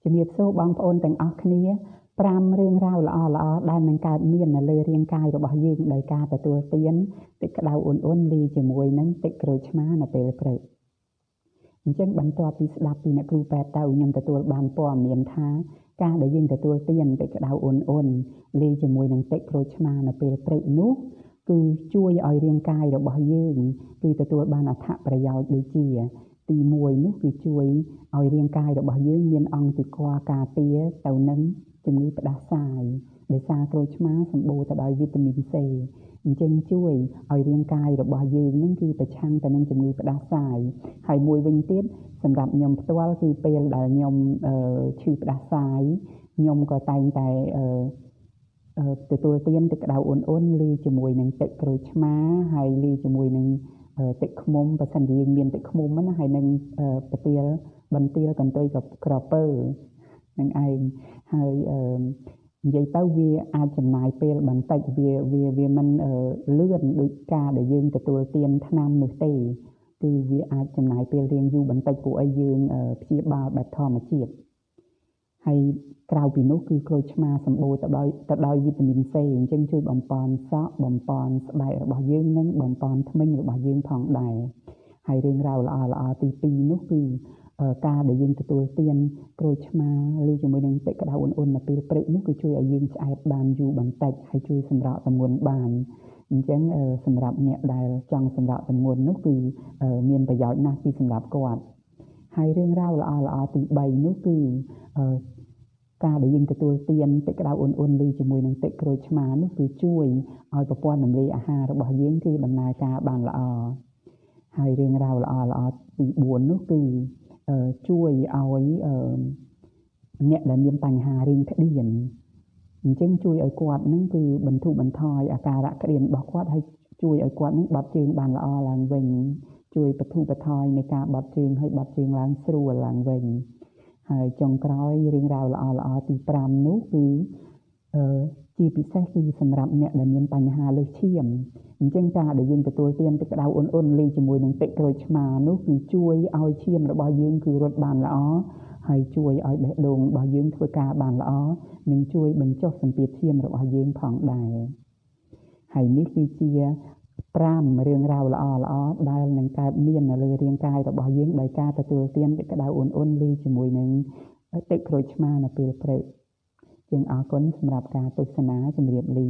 ជំរាបសួរបងប្អូនទាំងអស់គ្នា5រឿងរ៉ាវល្អៗដែលនឹងកើតមាននៅលើរាងកាយរបស់យើងដោយការទទួលទានទឹកក្តៅអ៊ុនៗលាយជាមួយនឹងទឹកក្រូចឆ្មានៅពេលព្រឹកអញ្ចឹងបន្ទាប់ពីស្ដាប់ពីអ្នកគ្រូពេទ្យទៅខ្ញុំទទួលបានព័ត៌មានថាការដែលយើងទទួលទានទឹកក្តៅអ៊ុនៗលាយជាមួយនឹងទឹកក្រូចឆ្មានៅពេលព្រឹកនោះគឺជួយឲ្យរាងកាយរបស់យើងគឺទទួលបានអត្ថប្រយោជន៍ដូចជាទី1នោះគឺជួយឲ្យរាងកាយរបស់យើងមានអង្គតិកការពារទៅនឹងជំងឺផ្ដាសាយដោយសារក្រូចឆ្មាសម្បូរទៅដោយវីតាមីន C អញ្ចឹងជួយឲ្យរាងកាយរបស់យើងនឹងគឺប្រឆាំងទៅនឹងជំងឺផ្ដាសាយហើយមួយវិញទៀតសម្រាប់ខ្ញុំផ្ទាល់គឺពេលដែលខ្ញុំឈឺផ្ដាសាយខ្ញុំក៏តែងតែទទួលទានទឹកក្តៅអ៊ុនៗលាយជាមួយនឹងទឹកក្រូចឆ្មាហើយលាយជាមួយនឹងទឹកឃ្មុំបើសិនជាយើងមានទឹកឃ្មុំណាហើយនឹងបន្ទាលកន្ទុយក្រពើនឹងឯងហើយនិយាយទៅវាអាចចំណាយពេលបន្តិចវាមិនលឿនដូចការដែលយើងទទួលទានថ្នាំនោះទេគឺវាអាចចំណាយពេលរៀងយូរបន្តិចពួកឲ្យយើងព្យាបាលបែបធម្មជាតិហើយក្រៅពីនោះគឺក្រូចឆ្មាសម្បូរទៅដោយវីតាមីន C អញ្ចឹងជួយបំប៉នសក់បំប៉នស្បែករបស់យើងនិងបំប៉នធ្មេញរបស់យើងផងដែរហើយរឿងរ៉ាវល្អៗទី2នោះគឺការដែលយើងទទួលទានក្រូចឆ្មាលាយជាមួយនឹងទឹកក្តៅអ៊ុនៗនៅពេលព្រឹកនោះគឺជួយឲ្យយើងឆ្អែតបានយូរបន្តិចហើយជួយសម្រកទម្ងន់បានអញ្ចឹងសម្រាប់អ្នកដែលចង់សម្រកទម្ងន់នោះគឺមានប្រយោជន៍ណាស់ពីសម្រាប់គាត់ហើយរឿងរ៉ាវល្អៗទី3នោះគឺការដែលយើងទទួលទានទឹកក្តៅអ៊ុនៗលាយជាមួយនឹងទឹកក្រូចឆ្មានោះគឺជួយឲ្យប្រព័ន្ធរំលាយអាហាររបស់យើងគឺដំណើរការបានល្អហើយរឿងរ៉ាវល្អៗទី4នោះគឺជួយឲ្យអ្នកដែលមានបញ្ហារឿងក្តៀនអញ្ចឹងជួយឲ្យគាត់នឹងគឺបន្ធូរបន្ថយអាការៈក្តៀនរបស់គាត់ហើយជួយឲ្យគាត់នឹងបត់ជើងបានល្អឡើងវិញជួយបន្ធូរបន្ថយនៃការបត់ជើងឲ្យបត់ជើងឡើងស្រួលឡើងវិញហើយចុងក្រោយរឿងរ៉ាវល្អៗទី5នោះគឺជាពិសេសគឺសម្រាប់អ្នកដែលមានបញ្ហាលើសឈាមអញ្ចឹងការដែលយើងទទួលទានទឹកក្តៅអ៊ុនៗលាយជាមួយនឹងទឹកក្រូចឆ្មានោះគឺជួយឲ្យឈាមរបស់យើងគឺរត់បានល្អហើយជួយឲ្យបេះដូងរបស់យើងធ្វើការបានល្អនិងជួយបញ្ចុះសម្ពាធឈាមរបស់យើងផងដែរហើយនេះគឺជា5រឿងរ៉ាវល្អៗដែលនឹងកើតមាននៅលើរាងកាយរបស់យើងដោយការទទួលទានទឹកក្តៅអ៊ុនៗលាយជាមួយនឹងទឹកក្រូចឆ្មានៅពេលព្រឹកអរគុណសម្រាប់ការទស្សនាជម្រាបលា